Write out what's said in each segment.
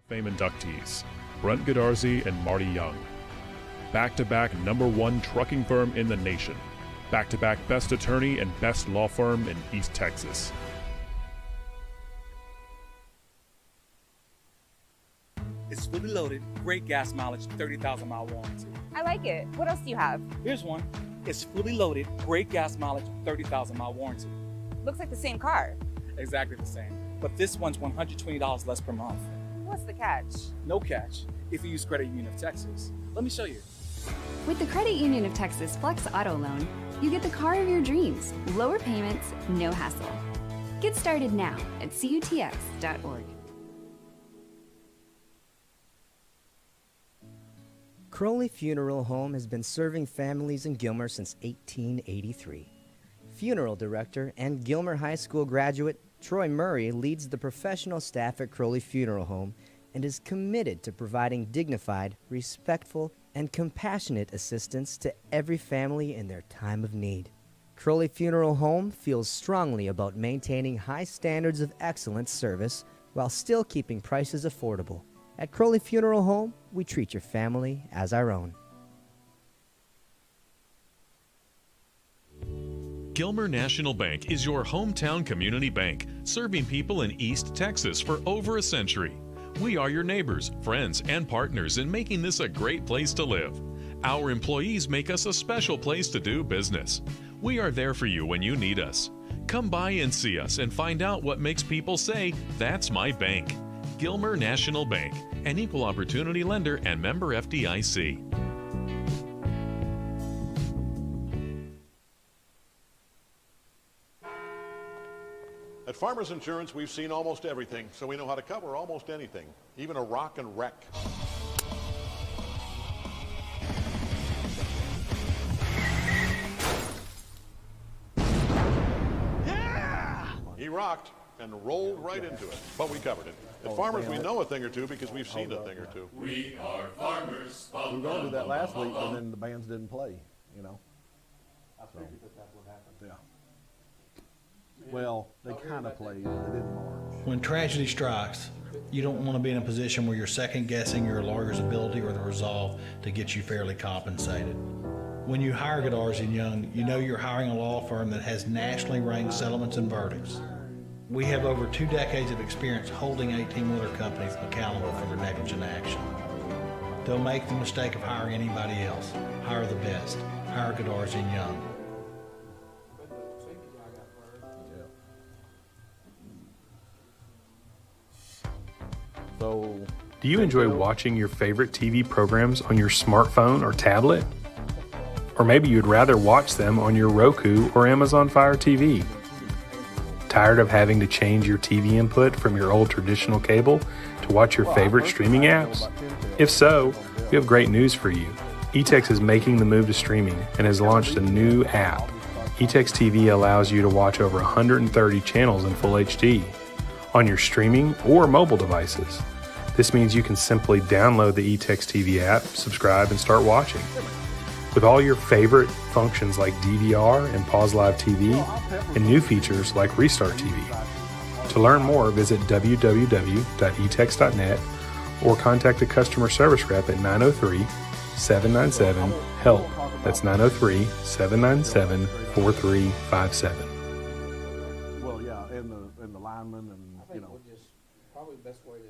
Fame inductees, Brent Godarzi and Marty Young. Back-to-back #1 trucking firm in the nation. Back-to-back best attorney and best law firm in East Texas. It's fully loaded, great gas mileage, 30,000 mile warranty. I like it. What else do you have? Here's one. It's fully loaded, great gas mileage, 30,000 mile warranty. Looks like the same car. Exactly the same. But this one's $120 less per month. What's the catch? No catch if you use Credit Union of Texas. Let me show you. With the Credit Union of Texas Flex Auto Loan, you get the car of your dreams. Lower payments, no hassle. Get started now at cutx.org. Crowley Funeral Home has been serving families in Gilmer since 1883. Funeral director and Gilmer High School graduate Troy Murray leads the professional staff at Crowley Funeral Home and is committed to providing dignified, respectful, and compassionate assistance to every family in their time of need. Crowley Funeral Home feels strongly about maintaining high standards of excellent service while still keeping prices affordable. At Crowley Funeral Home, we treat your family as our own. Gilmer National Bank is your hometown community bank, serving people in East Texas for over a century. We are your neighbors, friends, and partners in making this a great place to live. Our employees make us a special place to do business. We are there for you when you need us. Come by and see us and find out what makes people say, "That's my bank." Gilmer National Bank, an equal opportunity lender and member FDIC. At Farmers Insurance, we've seen almost everything, so we know how to cover almost anything, even a rock and wreck. Yeah! He rocked and rolled right into it, but we covered it. At Farmers, we know a thing or two because we've seen a thing or two. We are farmers. We were going to do that last week, and then the bands didn't play, you know. I figured that would happen. Yeah. Well, they kind of played, but they didn't march. When tragedy strikes, you don't want to be in a position where you're second guessing your lawyer's ability or the resolve to get you fairly compensated. When you hire Godarzi & Young, you know you're hiring a law firm that has nationally ranked settlements and verdicts. We have over 2 decades of experience holding 18-wheeler companies accountable for their negligent action. Don't make the mistake of hiring anybody else. Hire the best. Hire Godarzi & Young. So, do you enjoy watching your favorite TV programs on your smartphone or tablet? Or maybe you'd rather watch them on your Roku or Amazon Fire TV. Tired of having to change your TV input from your old traditional cable to watch your favorite streaming apps? If so, we have great news for you. Etex is making the move to streaming and has launched a new app. Etex TV allows you to watch over 130 channels in full HD on your streaming or mobile devices. This means you can simply download the Etex TV app, subscribe, and start watching. With all your favorite functions like DVR and Pause Live TV, and new features like Restart TV. To learn more, visit www.etex.net or contact a customer service rep at 903-797-HELP. That's 903-797-4357. well, yeah, and the linemen and, you know. Probably the best way to.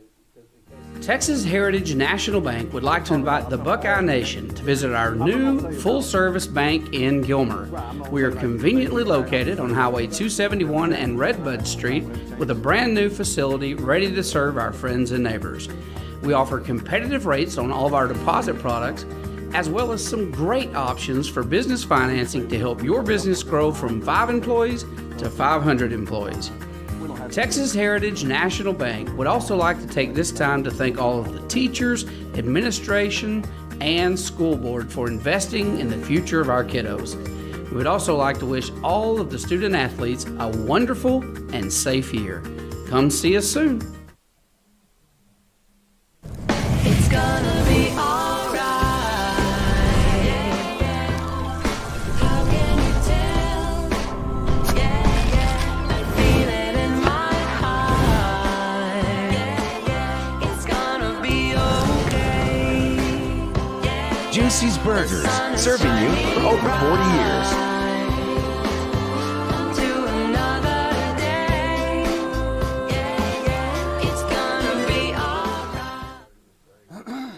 Texas Heritage National Bank would like to invite the Buckeye Nation to visit our new full-service bank in Gilmer. We are conveniently located on Highway 271 and Redbud Street with a brand new facility ready to serve our friends and neighbors. We offer competitive rates on all of our deposit products, as well as some great options for business financing to help your business grow from 5 employees to 500 employees. Texas Heritage National Bank would also like to take this time to thank all of the teachers, administration, and school board for investing in the future of our kiddos. We would also like to wish all of the student athletes a wonderful and safe year. Come see us soon. It's gonna be alright. How can you tell? I feel it in my heart. It's gonna Lucy's Burgers, serving you for over 40 years. To another day. Yeah, yeah, it's gonna be alright.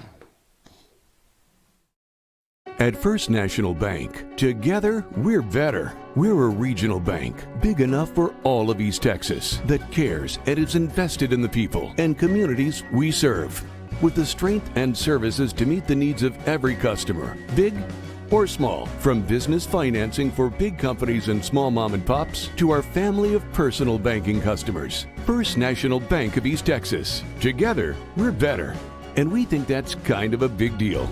At First National Bank, together we're better. We're a regional bank, big enough for all of East Texas, that cares and is invested in the people and communities we serve, with the strength and services to meet the needs of every customer, big or small. From business financing for big companies and small mom and pops to our family of personal banking customers. First National Bank of East Texas. Together, we're better. And we think that's kind of a big deal.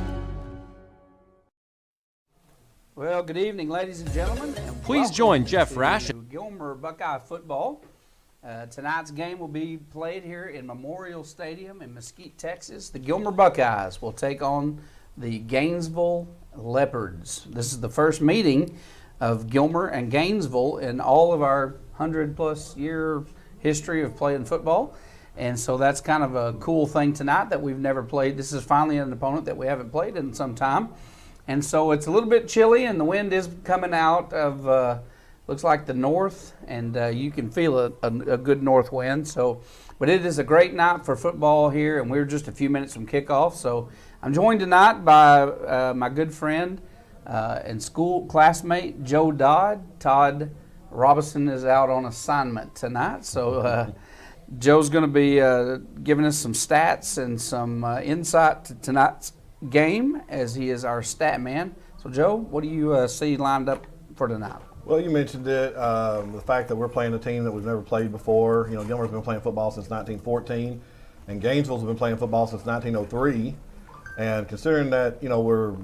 Well, good evening, ladies and gentlemen. And Please join Jeff to Rash. Gilmer Buckeye football. Tonight's game will be played here in Memorial Stadium in Mesquite, Texas. The Gilmer Buckeyes will take on the Gainesville Leopards. This is the first meeting of Gilmer and Gainesville in all of our 100-plus year history of playing football. And so that's kind of a cool thing tonight that we've never played. This is finally an opponent that we haven't played in some time. And so it's a little bit chilly, and the wind is coming out of, looks like the north, and you can feel a good north wind. So, but it is a great night for football here, and we're just a few minutes from kickoff. So I'm joined tonight by my good friend and school classmate, Joe Dodd. Todd Robinson is out on assignment tonight. So Joe's going to be giving us some stats and some insight to tonight's game, as he is our stat man. So Joe, what do you see lined up for tonight? Well, you mentioned it, the fact that we're playing a team that we've never played before. You know, Gilmer's been playing football since 1914, and Gainesville's been playing football since 1903. And considering that, you know, we're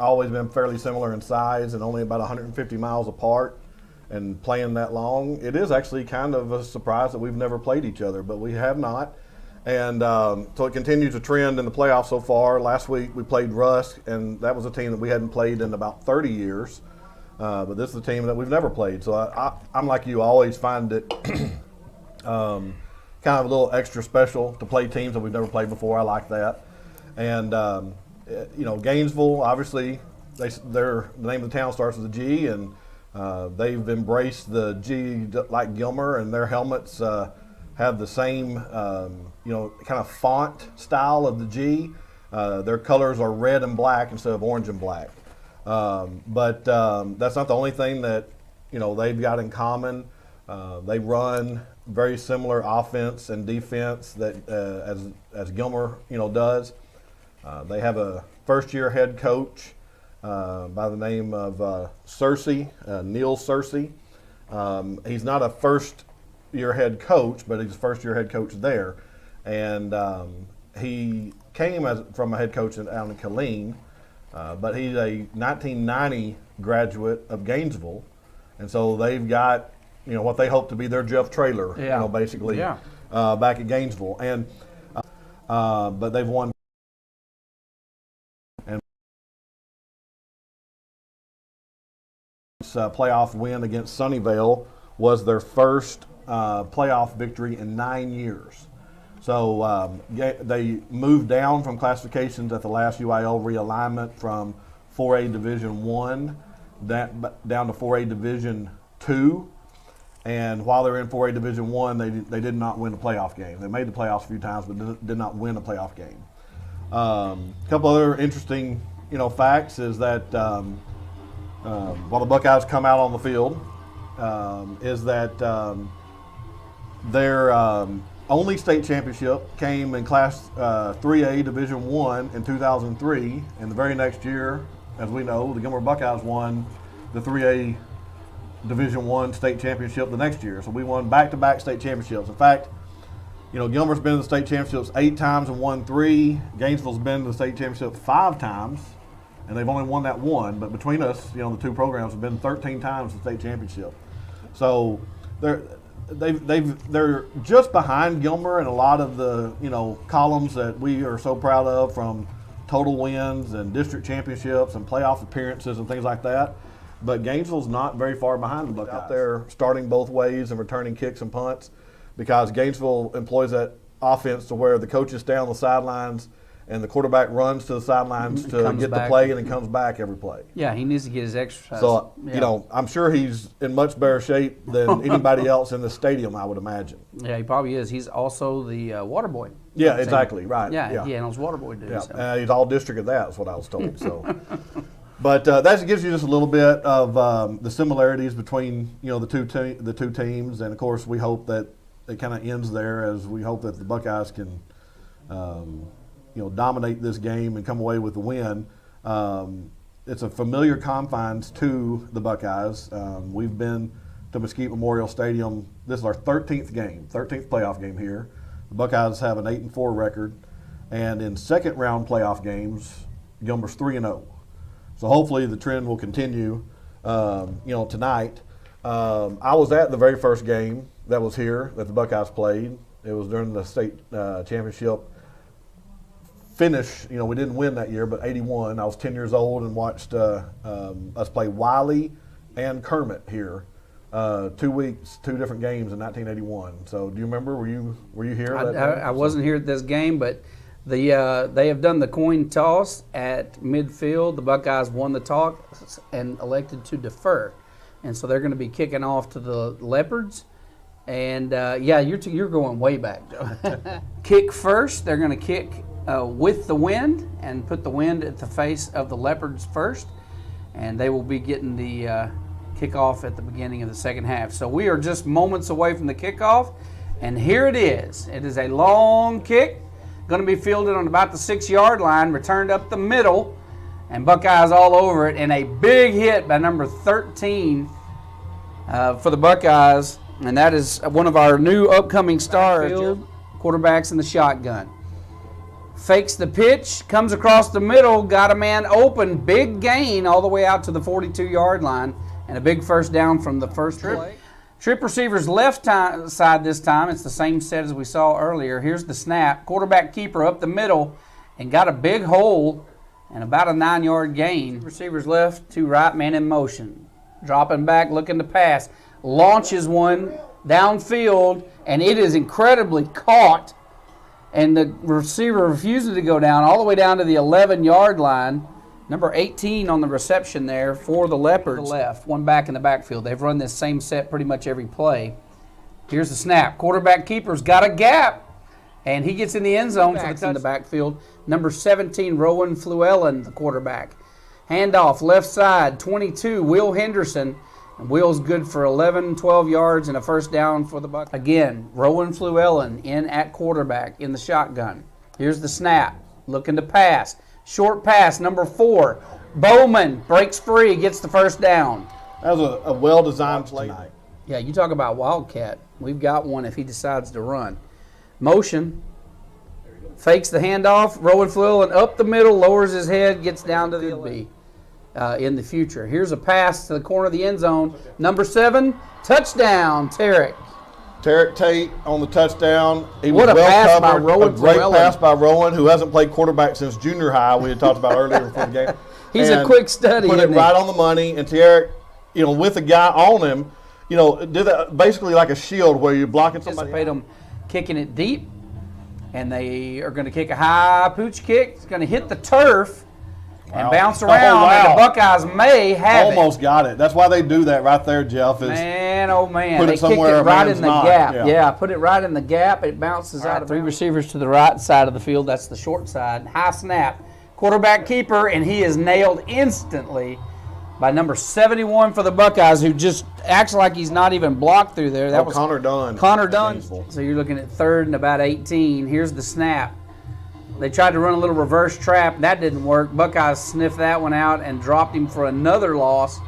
always been fairly similar in size and only about 150 miles apart and playing that long, it is actually kind of a surprise that we've never played each other, but we have not. And so it continues to trend in the playoffs so far. Last week we played Rusk, and that was a team that we hadn't played in about 30 years. But this is a team that we've never played. So I'm like you, I always find it kind of a little extra special to play teams that we've never played before. I like that. And, you know, Gainesville, obviously, the name of the town starts with a G, and they've embraced the G like Gilmer, and their helmets have the same, you know, kind of font style of the G. Their colors are red and black instead of orange and black. But that's not the only thing that, you know, they've got in common. They run very similar offense and defense that as Gilmer, you know, does. They have a first-year head coach by the name of Neil Searcy. He's not a first-year head coach, but he's a first-year head coach there. And he came from a head coach out in Killeen, but he's a 1990 graduate of Gainesville. And so they've got, you know, what they hope to be their Jeff Traylor, you know, basically, back at Gainesville. And but they've won. And playoff win against Sunnyvale was their first playoff victory in 9 years. So they moved down from classifications at the last UIL realignment from 4A Division I down to 4A Division II. And while they were in 4A Division I, they did not win a playoff game. They made the playoffs a few times, but did not win a playoff game. A couple other interesting, you know, facts is that while the Buckeyes come out on the field, is that their only state championship came in Class 3A Division I in 2003, and the very next year, as we know, the Gilmer Buckeyes won the 3A Division I state championship the next year. So we won back-to-back state championships. In fact, you know, Gilmer's been to the state championships 8 times and won 3. Gainesville's been to the state championship 5 times, and they've only won that 1. But between us, you know, the two programs have been 13 times to the state championship. So they're just behind Gilmer in a lot of the, you know, columns that we are so proud of, from total wins and district championships and playoff appearances and things like that. But Gainesville's not very far behind the Buckeyes. They're starting both ways and returning kicks and punts, because Gainesville employs that offense to where the coaches stay on the sidelines and the quarterback runs to the sidelines to Comes get back. the play and then comes back every play. Yeah, he needs to get his exercise. So, Yeah. you know, I'm sure he's in much better shape than anybody else in the stadium, I would imagine. Yeah, he probably is. He's also the water boy. Yeah, exactly, right. Yeah, he handles water boy duties. Yeah, So. he's all district of that is what I was told. So, but that gives you just a little bit of the similarities between the two teams, and of course we hope that it kind of ends there, as we hope that the Buckeyes can dominate this game and come away with the win. It's a familiar confines to the Buckeyes. We've been to Mesquite Memorial Stadium. This is our 13th playoff game here. The Buckeyes have an 8-4 record, and in second round playoff games, Gilmer's 3-0. So hopefully the trend will continue. Tonight, I was at the very first game that was here that the Buckeyes played. It was during the state championship finish. We didn't win that year, but 81. I was 10 years old and watched us play Wiley and Kermit here. 2 weeks, 2 different games in 1981. So, do you remember? Were you here? I wasn't here at this game, but they have done the coin toss at midfield. The Buckeyes won the toss and elected to defer, and so they're going to be kicking off to the Leopards. And you're going way back, Joe. Kick first. They're going to kick with the wind and put the wind at the face of the Leopards first, and they will be getting the kickoff at the beginning of the second half. So we are just moments away from the kickoff, and here it is. It is a long kick, going to be fielded on about the 6-yard line, returned up the middle, and Buckeyes all over it, and a big hit by number 13 for the Buckeyes, and that is one of our new upcoming stars, quarterbacks in the shotgun. Fakes the pitch, comes across the middle, got a man open, big gain all the way out to the 42-yard line, and a big first down from the first trip. Trip receiver's left side this time. It's the same set as we saw earlier. Here's the snap. Quarterback keeper up the middle and got a big hole and about a 9-yard gain. Receiver's left to right, man in motion. Dropping back, looking to pass. Launches one downfield, and it is incredibly caught. And the receiver refuses to go down all the way down to the 11-yard line. Number 18 on the reception there for the Leopards. Left, one back in the backfield. They've run this same set pretty much every play. Here's the snap. Quarterback keeper's got a gap, and he gets in the end zone for the touchdown. In the backfield. Number 17, Rowan Fluellen, the quarterback. Handoff, left side, 22, Will Henderson. And Will's good for 11, 12 yards and a first down for the Buckeyes. Again, Rowan Fluellen in at quarterback in the shotgun. Here's the snap, looking to pass. Short pass, number 4. Bowman breaks free, gets the first down. That was a well-designed play tonight. Yeah, you talk about Wildcat. We've got one if he decides to run. Motion. Fakes the handoff. Rowan Fluellen up the middle, lowers his head, gets down to the B in the future. Here's a pass to the corner of the end zone. Number 7, touchdown, Tarek. Tarek Tate on the touchdown. He What was a pass well by covered. Rowan A great Fluellen. pass by Rowan, who hasn't played quarterback since junior high. We had talked about earlier before the game. He's a quick study, Put it isn't he? right on the money, and Tarek, with a guy on him, did that basically like a shield where you're blocking somebody. Anticipate them kicking it deep, and they are going to kick a high pooch kick. It's going to hit the turf and bounce around, and the Buckeyes may have Almost got it. That's why they do that right there, Jeff. Is Man, oh man. Put it They somewhere kicked it a right man's in the not. gap. Yeah. Put it right in the gap. It bounces out. 3 receivers to the right side of the field. That's the short side. High snap. Quarterback keeper, and he is nailed instantly by number 71 for the Buckeyes, who just acts like he's not even blocked through there. That was Connor Dunn. Connor Dunn. So you're looking at 3rd and about 18. Here's the snap. They tried to run a little reverse trap. That didn't work. Buckeyes sniffed that one out and dropped him for another loss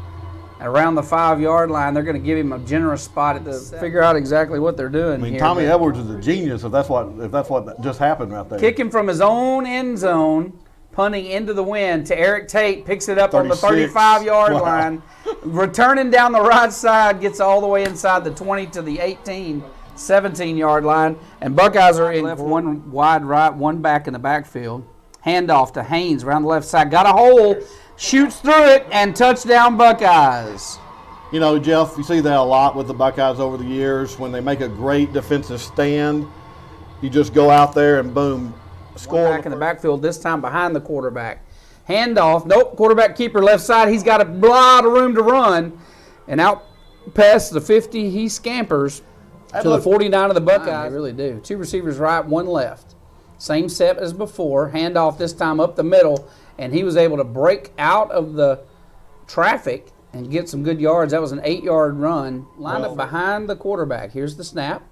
around the 5-yard line. They're going to give him a generous spot at the figure out exactly what they're doing. I mean, here. Tommy Edwards is a genius if that's what just happened right there. Kicking from his own end zone, punting into the wind to Eric Tate, picks it up on the 35-yard line, returning down the right side, gets all the way inside the 20 to the 18. 17-yard line, and Buckeyes are in left, one wide right, one back in the backfield. Handoff to Haynes around the left side. Got a hole, shoots through it, and touchdown Buckeyes. Jeff, you see that a lot with the Buckeyes over the years. When they make a great defensive stand, you just go out there and boom, Score back in the backfield, this time behind the quarterback. Handoff, nope, quarterback keeper left side. He's got a lot of room to run. And out past the 50, he scampers to the 49 of the Buckeyes. They really do. 2 receivers right, 1 left. Same set as before. Handoff this time up the middle. And he was able to break out of the traffic and get some good yards. That was an 8-yard run. Lined up behind the quarterback. Here's the snap.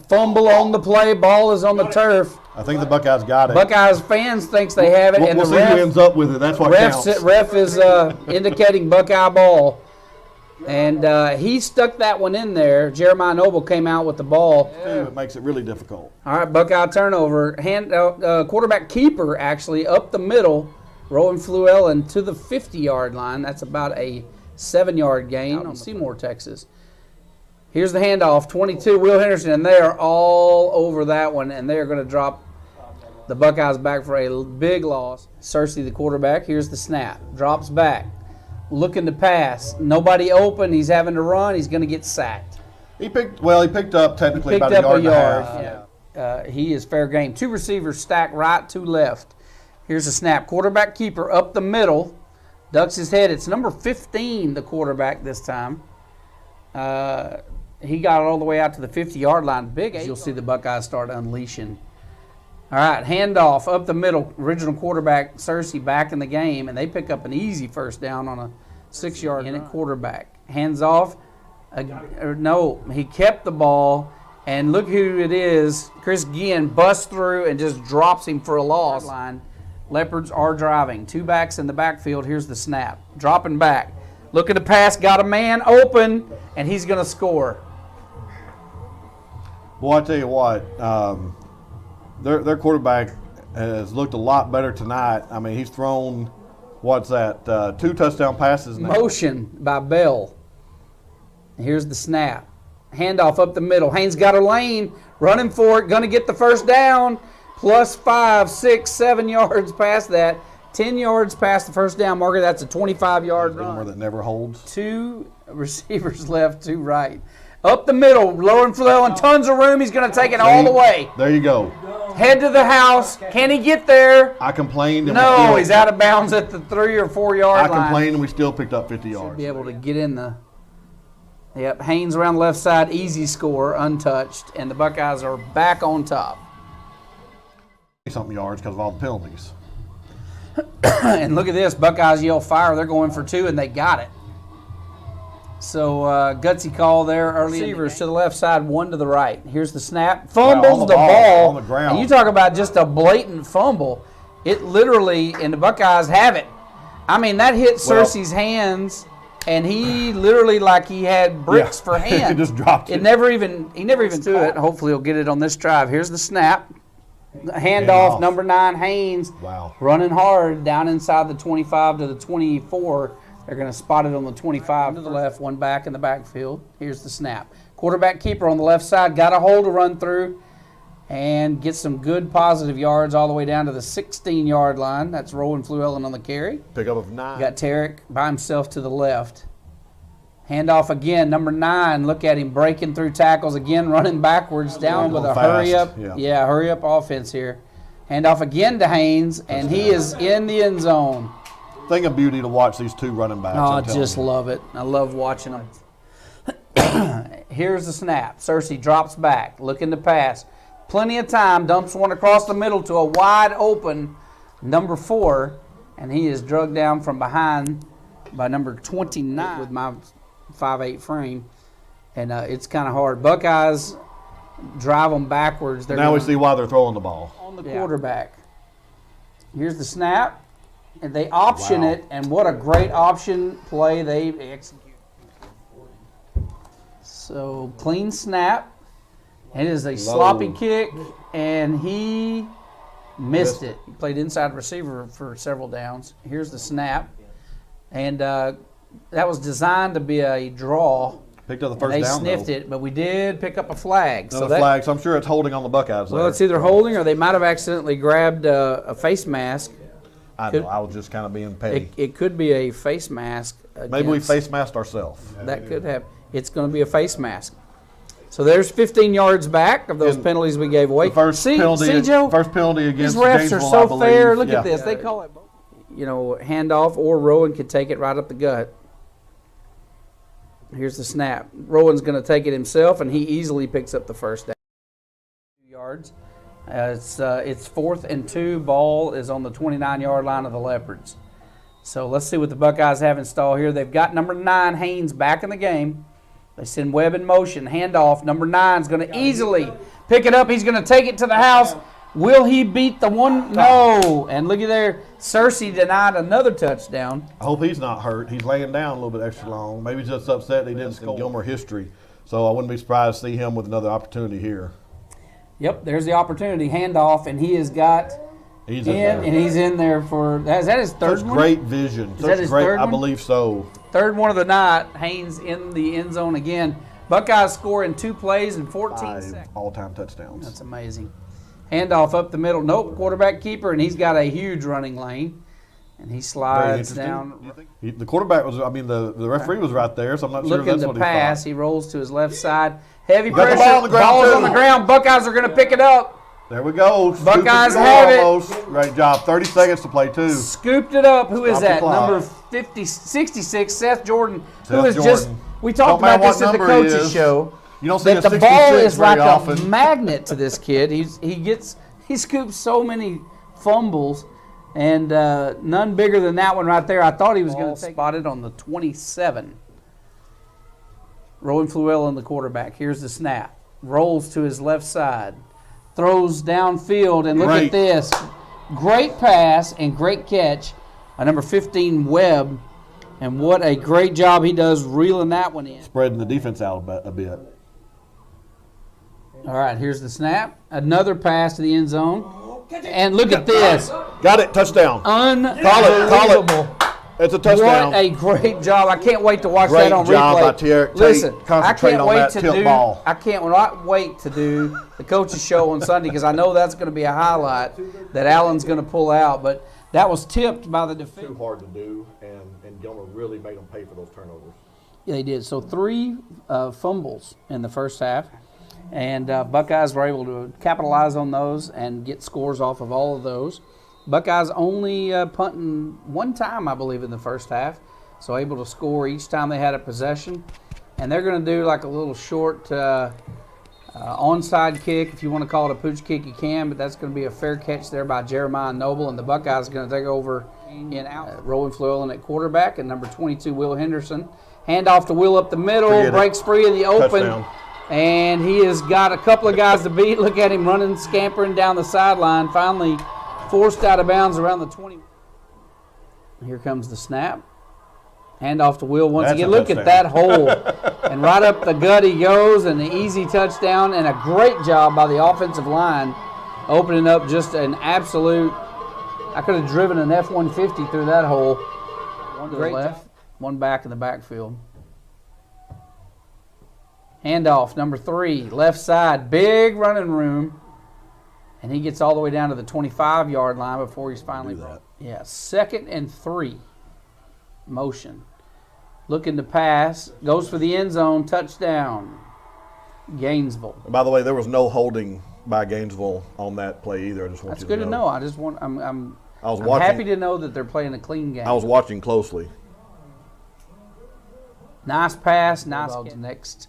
Fumble on the play. Ball is on the turf. I think the Buckeyes got it. Buckeyes fans thinks they have it. We'll and the see ref, who ends up with it. That's what counts. Ref is indicating Buckeye ball. And he stuck that one in there. Jeremiah Noble came out with the ball. It makes it really difficult. All right, Buckeye turnover. Quarterback keeper actually up the middle. Rowan Fluellen to the 50-yard line. That's about a 7-yard gain on Seymour, Texas. Here's the handoff, 22, Will Henderson, and they are all over that one, and they're going to drop the Buckeyes back for a big loss. Cersei, the quarterback, here's the snap. Drops back, looking to pass. Nobody open, he's having to run, he's going to get sacked. He picked up technically about a yard and a half. Yeah. He is fair game. 2 receivers stacked right, 2 left. Here's the snap. Quarterback keeper up the middle, ducks his head. It's number 15, the quarterback this time. He got it all the way out to the 50-yard line. Big. You'll see the Buckeyes start unleashing. All right, handoff up the middle. Original quarterback Cersei back in the game, and they pick up an easy first down on a 6-yard run. Quarterback hands off. No, he kept the ball, and look who it is. Chris Guillen busts through and just drops him for a loss. Leopards are driving. 2 backs in the backfield. Here's the snap. Dropping back. Looking to pass. Got a man open, and he's going to score. Boy, I tell you what, their quarterback has looked a lot better tonight. I mean, he's thrown, 2 touchdown passes now. Motion by Bell. Here's the snap. Handoff up the middle. Haynes got a lane, running for it, going to get the first down. Plus 5, 6, 7 yards past that. 10 yards past the first down marker. That's a 25-yard run. That never holds. 2 receivers left, 2 right. Up the middle, lower and flow, and tons of room. He's going to take it all the way. There you go. Head to the house. Can he get there? I complained. No, he's out of bounds at the 3 or 4 yard line. I complained, and we still picked up 50 yards. Should be able to get in the. Yep, Haynes around the left side, easy score, untouched, and the Buckeyes are back on top. Something yards because of all the penalties. And look at this, Buckeyes yell fire. They're going for 2, and they got it. So gutsy call there early. Receivers to the left side, 1 to the right. Here's the snap. Fumbles the ball. On the ground. And you talk about just a blatant fumble. It literally, and the Buckeyes have it. I mean, that hit Cersei's hands, and he literally, like he had bricks for hands. He just dropped it. He never even to it. Hopefully he'll get it on this drive. Here's the snap. Handoff, number 9, Haynes. Wow. Running hard down inside the 25 to the 24. They're going to spot it on the 25 to the left, 1 back in the backfield. Here's the snap. Quarterback keeper on the left side, got a hole to run through and get some good positive yards all the way down to the 16-yard line. That's Rowan Fluellen on the carry. Pickup of 9. Got Tarek by himself to the left. Handoff again, number 9. Look at him breaking through tackles again, running backwards down with a hurry up. Yeah, hurry up offense here. Handoff again to Haynes, and he is in the end zone. Thing of beauty to watch these 2 running backs. Oh, I just love it. I love watching them. Here's the snap. Cersei drops back, looking to pass. Plenty of time, dumps one across the middle to a wide open number 4, and he is drugged down from behind by number 29 with my 5'8" frame, and it's kind of hard. Buckeyes drive them backwards. Now we see why they're throwing the ball. On the quarterback. Here's the snap. And they option it, and what a great option play they execute. So, clean snap. It is a sloppy kick, and he missed it. He played inside receiver for several downs. Here's the snap. And that was designed to be a draw. Picked up the first down, They sniffed it, but we did pick up a flag. Another flag, so I'm sure it's holding on the Buckeyes. Well, it's either holding or they might have accidentally grabbed a face mask. I know. I was just kind of being petty. It could be a face mask. Maybe we face masked ourselves. That could have. It's going to be a face mask. So there's 15 yards back of those penalties we gave away. The first penalty, Joe? first penalty against These refs Gainesville, are so I believe. fair. Look Yeah. at this. They call it, handoff, or Rowan could take it right up the gut. Here's the snap. Rowan's going to take it himself, and he easily picks up the first down. 2 yards. It's 4th and 2. Ball is on the 29-yard line of the Leopards. So let's see what the Buckeyes have in stall here. They've got number 9, Haynes, back in the game. They send Webb in motion. Handoff. Number 9 is going to easily pick it up. He's going to take it to the house. Will he beat the one? No. And look at there. Cersei denied another touchdown. I hope he's not hurt. He's laying down a little bit extra long. Maybe he's just upset they didn't score. Gilmer history. So I wouldn't be surprised to see him with another opportunity here. Yep, there's the opportunity. Handoff, and he has got He's and he's in there for, is that his third Such one? great vision. Is Such that his great, third I one? believe so. Third one of the night. Haynes in the end zone again. Buckeyes score in 2 plays in 14 5 seconds. all-time touchdowns. That's amazing. Handoff up the middle. Nope, quarterback keeper, and he's got a huge running lane. And he slides down. The quarterback was, the referee was right there, so I'm not sure Looking that's to what pass. he He rolls to his left side. Heavy got the pressure. ball on the ground, Ball's too. on the ground. Buckeyes are going to pick it up. thought. There we go. Buckeyes Scooped have it. almost. Great job. 30 seconds to play, too. Scooped it up. Who is Stop the that? clock. Number 66, Seth Jordan. Seth who is just, Jordan. we talked Don't matter about this what at the number he coaches is. show. You don't see that a the ball 66 is like very a often. magnet to this kid. He scoops so many fumbles, and none bigger than that one right there. I thought he was going to spot it on the 27. Rowan Fluella, the quarterback. Here's the snap. Rolls to his left side. Throws downfield, and look at this. Great pass and great catch. Number 15, Webb. And what a great job he does reeling that one in. Spreading the defense out a bit. All right, here's the snap. Another pass to the end zone. And look at this. Got it. Touchdown. Unbelievable. Call it. It's a touchdown. What a great job. I can't wait to watch Great that on job replay. by Tate. Listen, I Concentrate can't on wait that to tilt do ball. I can't not wait to do the coaches show on Sunday because I know that's going to be a highlight that Allen's going to pull out, but that was tipped by the defense. Too hard to do, and Gilmer really made them pay for those turnovers. Yeah, they did. So 3 fumbles in the first half, and Buckeyes were able to capitalize on those and get scores off of all of those. Buckeyes only punting 1 time, I believe, in the first half, so able to score each time they had a possession. And they're going to do like a little short onside kick. If you want to call it a pooch kick, you can, but that's going to be a fair catch there by Jeremiah Noble, and the Buckeyes are going to take over in out. Rowan Flewellen at quarterback, and number 22, Will Henderson. Handoff to Will up the middle, breaks free in the open. Touchdown. And he has got a couple of guys to beat. Look at him running, scampering down the sideline. Finally forced out of bounds around the 20. Here comes the snap. Handoff to Will once again. Look at that hole. And right up the gut he goes, and an easy touchdown, and a great job by the offensive line opening up just an absolute. I could have driven an F-150 through that hole. One to the left, one back in the backfield. Handoff, number 3, left side, big running room. And he gets all the way down to the 25-yard line before he's finally brought. Yeah, 2nd and 3. Motion. Looking to pass. Goes for the end zone. Touchdown. Gainesville. And by the way, there was no holding by Gainesville on that play either. I just want That's you good to to know. I just want. I'm happy to know that they're playing a clean game. I was watching closely. Nice pass. Nice catch. Next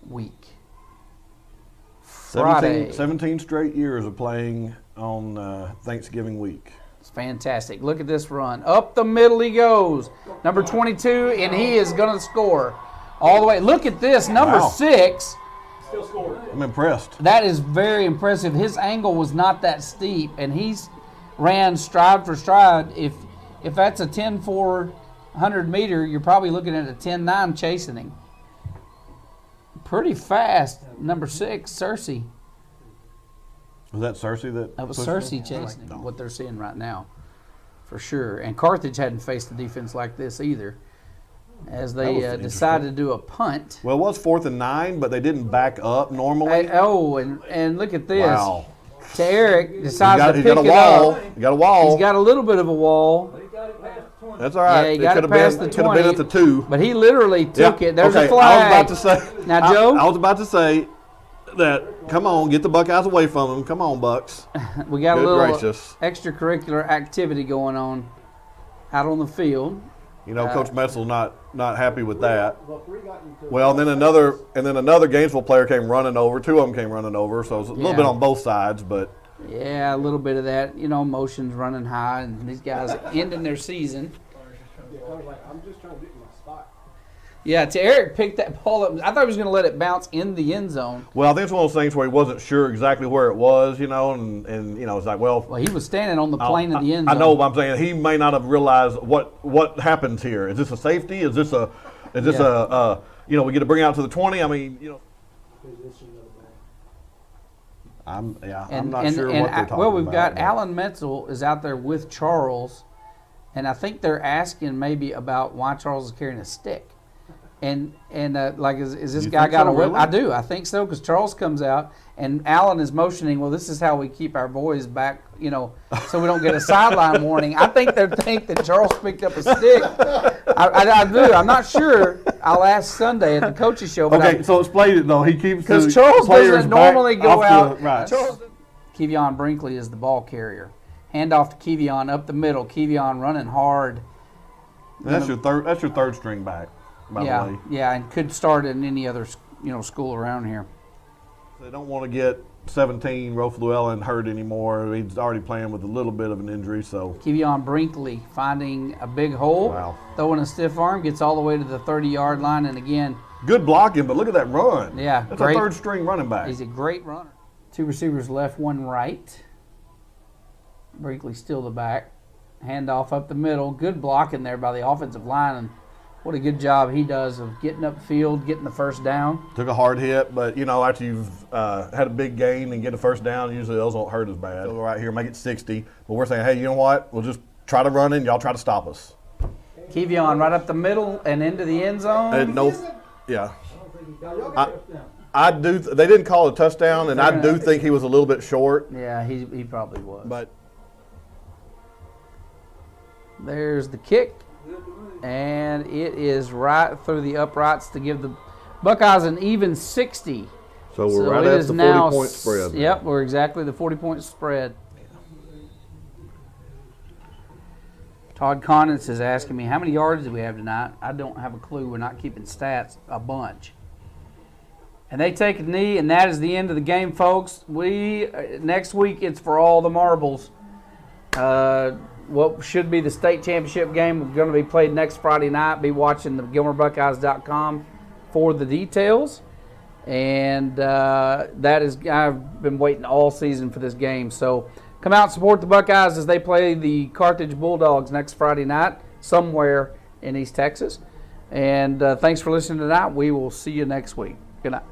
week. Friday. 17 straight years of playing on Thanksgiving week. It's fantastic. Look at this run. Up the middle he goes. Number 22, and he is going to score all the way. Look at this. Number 6. Still scored. I'm impressed. That is very impressive. His angle was not that steep, and he's ran stride for stride. If that's a 10-400 meter, you're probably looking at a 10-9 chasing him. Pretty fast. Number 6, Cersei. Was that Cersei That was pushed Cersei him? chasing him, what they're seeing right now, for sure. And Carthage hadn't faced a defense like this either, as they decided to do a punt. Well, it was 4th and 9, but they didn't back up normally. And look at this. Wow. To Eric, decides to pick He's got a it wall. up. He got a wall. He's got a little bit of a wall. But he got it past the That's all right. Yeah, he It got could it have past been, the could have 20. been at the 2. But he literally took Yeah, it. There's okay, a flag. I was about to say. Now, Joe. I was about to say that. Come on, get the Buckeyes away from them. Come on, Bucks. We got Good a little gracious. extracurricular activity going on out on the field. You know, Coach Metzel's not happy with that. Well, and then another Gainesville player came running over. 2 of them came running over, so it's a little bit on both sides, but. Yeah, a little bit of that. You know, emotions running high, and these guys ending their season. I'm just trying to get in my spot. Yeah, Eric picked that ball up. I thought he was going to let it bounce in the end zone. Well, I think it's one of those things where he wasn't sure exactly where it was, you know, and you know, it's like, well, he was standing on the plane of the end I zone. know, but I'm saying he may not have realized what happens here. Is this a safety? Is this a you know, we get to bring it out to the 20? I mean, you know. I'm not sure what they're talking about. Well, we've got Alan Metzel is out there with Charles, and I think they're asking maybe about why Charles is carrying a stick. And like, is this guy got a whip? Really? I do. I think so, because Charles comes out, and Alan is motioning, well, this is how we keep our boys back, you know, so we don't get a sideline warning. I think they think that Charles picked up a stick. I do. I'm not sure. I'll ask Sunday at the coaches show. But Okay, so explain it, though. He keeps because the Charles players doesn't back normally go off out. Right. Kevion Brinkley is the ball carrier. Hand off to Kevion up the middle. Kevion running hard. That's your third string back. By the way. Yeah, and could start in any other school around here. They don't want to get 17 Rolf Llewellyn hurt anymore. He's already playing with a little bit of an injury, so. Kevion Brinkley finding a big hole, throwing a stiff arm, gets all the way to the 30-yard line, and again. Good blocking, but look at that run. Yeah, that's great. a third string running back. He's a great runner. 2 receivers left, 1 right. Brinkley still the back. Handoff up the middle. Good blocking there by the offensive line, and what a good job he does of getting upfield, getting the first down. Took a hard hit, but, you know, after you've had a big gain and get a first down, usually those don't hurt as bad. Go right here, make it 60. But we're saying, hey, you know what? We'll just try to run in. Y'all try to stop us. Kevion right up the middle and into the end zone. Yeah. I do. They didn't call a touchdown, and I do think he was a little bit short. Yeah, he probably was. But there's the kick. And it is right through the uprights to give the Buckeyes an even 60. So we're right at the 40-point spread. Yep, we're exactly the 40-point spread. Todd Conance is asking me, how many yards do we have tonight? I don't have a clue. We're not keeping stats. A bunch. And they take a knee, and that is the end of the game, folks. Next week, it's for all the marbles. What should be the state championship game going to be played next Friday night. Be watching the GilmerBuckeyes.com for the details. And I've been waiting all season for this game. So come out and support the Buckeyes as they play the Carthage Bulldogs next Friday night somewhere in East Texas. And thanks for listening tonight. We will see you next week. Good night.